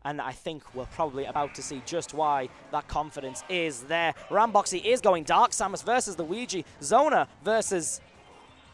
and I think we're probably about to see just why that confidence is there. Ramboxi is going dark. Samus versus Luigi. Zona versus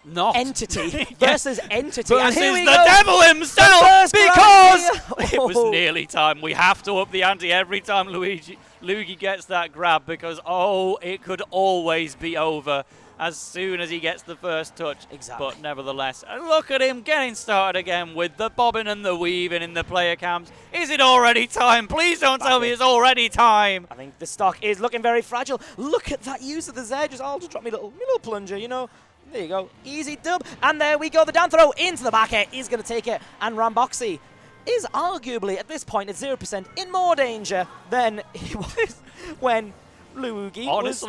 Entity versus Entity. Versus and here we the go. devil himself, because it was Oh. nearly time. We have to up the ante every time Luigi gets that grab, because, oh, it could always be over as soon as he gets the first touch. Exactly. But nevertheless, look at him getting started again with the bobbing and the weaving in the player cams. Is it already time? Please don't tell me it's already time. I think the stock is looking very fragile. Look at that use of the Z. I'll just drop me little plunger, you know. There you go. Easy dub. And there we go. The down throw into the back air is going to take it. And Ramboxi is arguably, at this point, at 0% in more danger than he was when Luugi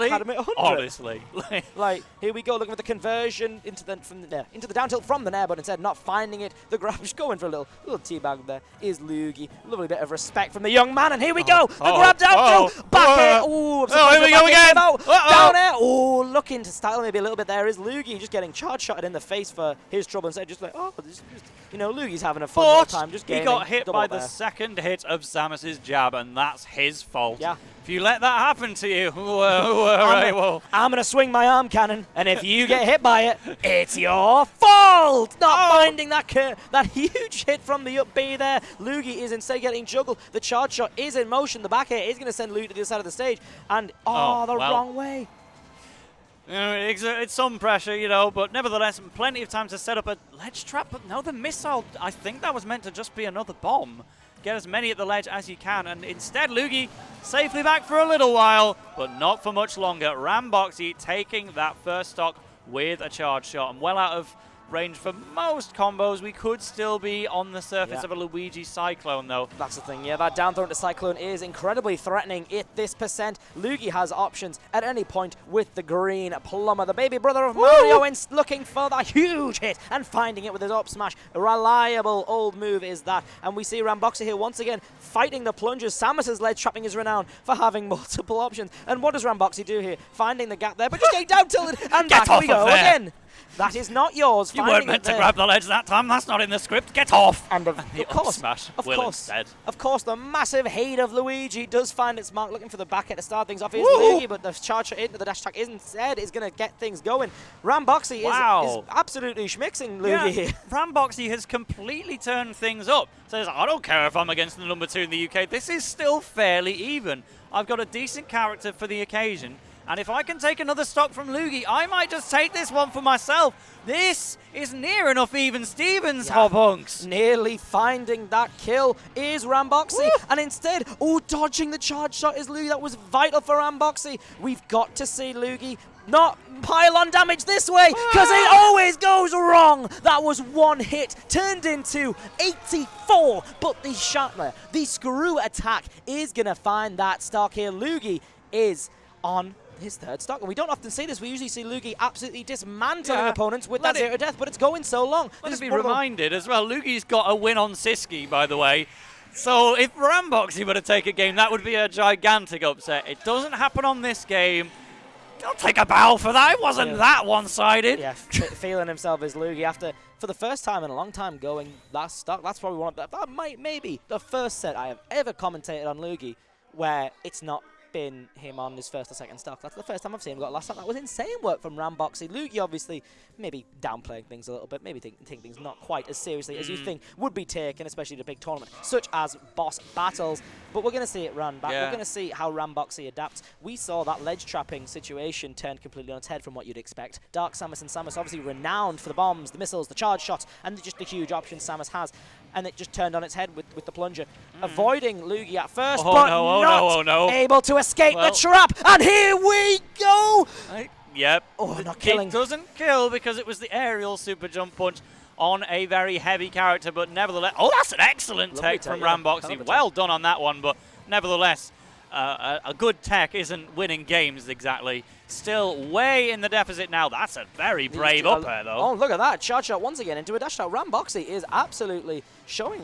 had him at 100. Honestly. Like, here we go, looking for the conversion into the down tilt from the nair, but instead not finding it. The grab, just going for a little teabag there, is Luugi. Lovely bit of respect from the young man, and here we go. The grab down throw, back air. Ooh, here we go again. Down air. Ooh, looking to style maybe a little bit there is Luugi, just getting charge shotted in the face for his trouble instead. Just like, you know, Luugi's having a fun time. Just he got hit by the second hit of Samus's jab, and that's his fault. Yeah. If you let that happen to you, I'm going to swing my arm cannon, and if you get hit by it, it's your fault! Not finding that huge hit from the up B there. Luugi is instead getting juggled. The charge shot is in motion. The back air is going to send Luugi to the other side of the stage, and wrong way. It's some pressure, you know, but nevertheless, plenty of time to set up a ledge trap. But no, the missile, I think that was meant to just be another bomb. Get as many at the ledge as you can, and instead Luugi safely back for a little while, but not for much longer. Ramboxi taking that first stock with a charge shot, and well out of range for most combos. We could still be on the surface of a Luigi Cyclone, though. That's the thing, yeah. That down throw into Cyclone is incredibly threatening at this percent. Luugi has options at any point with the green plumber. The baby brother of Mario looking for that huge hit and finding it with his up smash. A reliable old move is that. And we see Ramboxi here once again fighting the plungers. Samus is ledge trapping his renown for having multiple options. And what does Ramboxi do here? Finding the gap there, but just getting down tilted, and back we go again. That is not yours. You weren't meant to grab the ledge that time. That's not in the script. Get off. And of course, the massive hate of Luigi does find its mark, looking for the back end to start things off. Here's Luigi, but the charge into the dash attack instead is going to get things going. Ramboxi is absolutely schmixing Luigi here. Ramboxi has completely turned things up. Says, I don't care if I'm against the number 2 in the UK. This is still fairly even. I've got a decent character for the occasion. And if I can take another stock from Luugi, I might just take this one for myself. This is near enough even Stevens, Hobhunks. Nearly finding that kill is Ramboxi. And instead, dodging the charge shot is Luugi. That was vital for Ramboxi. We've got to see Luugi not pile on damage this way, because it always goes wrong. That was one hit, turned into 84. But the Shatner, the screw attack, is going to find that stock here. Luugi is on his third stock, and we don't often see this. We usually see Luugi absolutely dismantling opponents with that 0 death, but it's going so long. Let us be reminded as well, Luugi's got a win on Siski, by the way. So if Ramboxi were to take a game, that would be a gigantic upset. It doesn't happen on this game. Don't take a bow for that. It wasn't that one-sided. Yeah, feeling himself as Luugi after, for the first time in a long time, going last stock. That's probably one of that might maybe the first set I have ever commentated on Luugi where it's not been him on his first or second stock. That's the first time I've seen him got last stock. That was insane work from Ramboxi. Luugi obviously maybe downplaying things a little bit, maybe think things not quite as seriously as you think would be taken, especially in a big tournament such as boss battles. But we're going to see it run back. We're going to see how Ramboxi adapts. We saw that ledge trapping situation turned completely on its head from what you'd expect. Dark Samus and Samus obviously renowned for the bombs, the missiles, the charge shots, and just the huge options Samus has. And it just turned on its head with the plunger. Avoiding Luugi at first, but not able to escape the trap. And here we go! Not killing. It doesn't kill because it was the aerial super jump punch on a very heavy character, but nevertheless... Oh, that's an excellent tech from Ramboxi. Well done on that one, but nevertheless, a good tech isn't winning games exactly. Still way in the deficit now. That's a very brave up air, though. Oh, look at that. Charge shot once again into a dash shot. Ramboxi is absolutely showing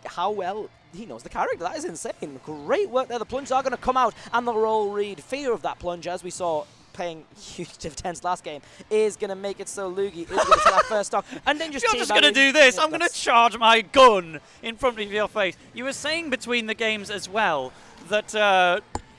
how well he knows the character. That is insane. Great work there. The plunges are going to come out, and the roll read. Fear of that plunge, as we saw paying huge dividends last game, is going to make it so Luugi is going to take that first stock. And then just You're just going to do this. I'm going to charge my gun in front of your face. You were saying between the games as well that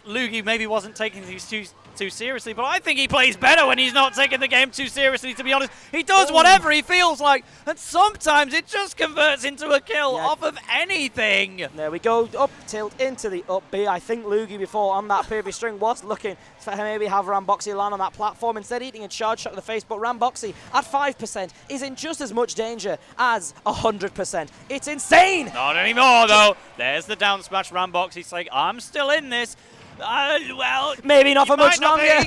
Luugi maybe wasn't taking these too seriously, but I think he plays better when he's not taking the game too seriously, to be honest. He does whatever he feels like, and sometimes it just converts into a kill off of anything. There we go, up tilt into the up B. I think Luugi before on that previous string was looking to maybe have Ramboxi land on that platform, instead eating a charge shot to the face, but Ramboxi at 5% is in just as much danger as 100%. It's insane! Not anymore, though. There's the down smash. Ramboxi's like, I'm still in this. Well, maybe not for much longer.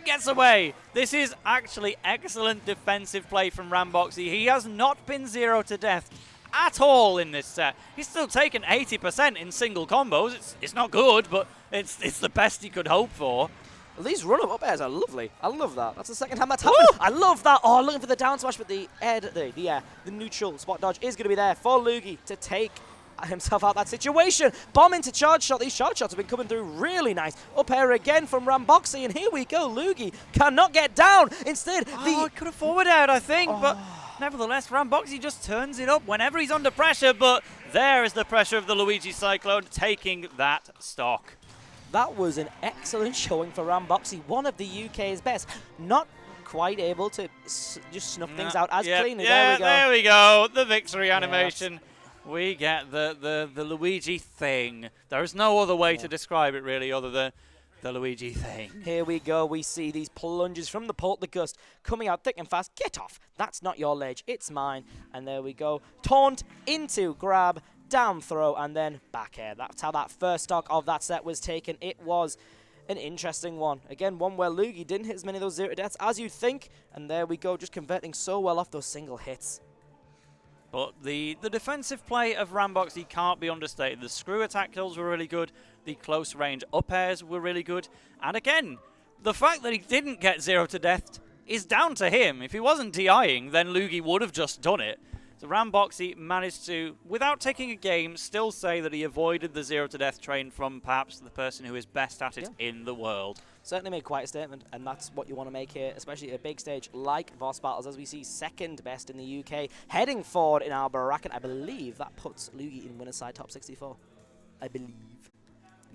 Gets away. This is actually excellent defensive play from Ramboxi. He has not been 0 to death at all in this set. He's still taken 80% in single combos. It's not good, but it's the best he could hope for. These run-up airs are lovely. I love that. That's the second time that's happened. I love that. Oh, looking for the down smash, but the neutral spot dodge is going to be there for Luugi to take himself out that situation. Bomb into charge shot. These charge shots have been coming through really nice. Up air again from Ramboxi, and here we go. Luugi cannot get down. Instead, could have forward out, I think, but nevertheless, Ramboxi just turns it up whenever he's under pressure, but there is the pressure of the Luigi Cyclone taking that stock. That was an excellent showing for Ramboxi, one of the UK's best. Not quite able to just snuff things out as cleanly. Yeah, there we go. The victory animation. We get the Luigi thing. There is no other way to describe it, really, other than the Luigi thing. Here we go. We see these plunges from the Pult the Gust coming out thick and fast. Get off. That's not your ledge. It's mine. And there we go. Taunt into grab, down throw, and then back air. That's how that first stock of that set was taken. It was an interesting one. Again, one where Luugi didn't hit as many of those 0 deaths as you'd think. And there we go, just converting so well off those single hits. But the defensive play of Ramboxi can't be understated. The screw attack kills were really good. The close range up airs were really good. And again, the fact that he didn't get 0 to death is down to him. If he wasn't DIing, then Luugi would have just done it. So Ramboxi managed to, without taking a game, still say that he avoided the 0 to death train from perhaps the person who is best at it in the world. Certainly made quite a statement, and that's what you want to make here, especially at a big stage like Voss Battles, as we see second best in the UK, heading forward in our bracket. I believe that puts Luugi in winner's side top 64. I believe.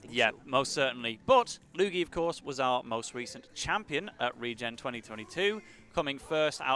Yeah, so. Most certainly. But Luugi, of course, was our most recent champion at Regen 2022, coming first out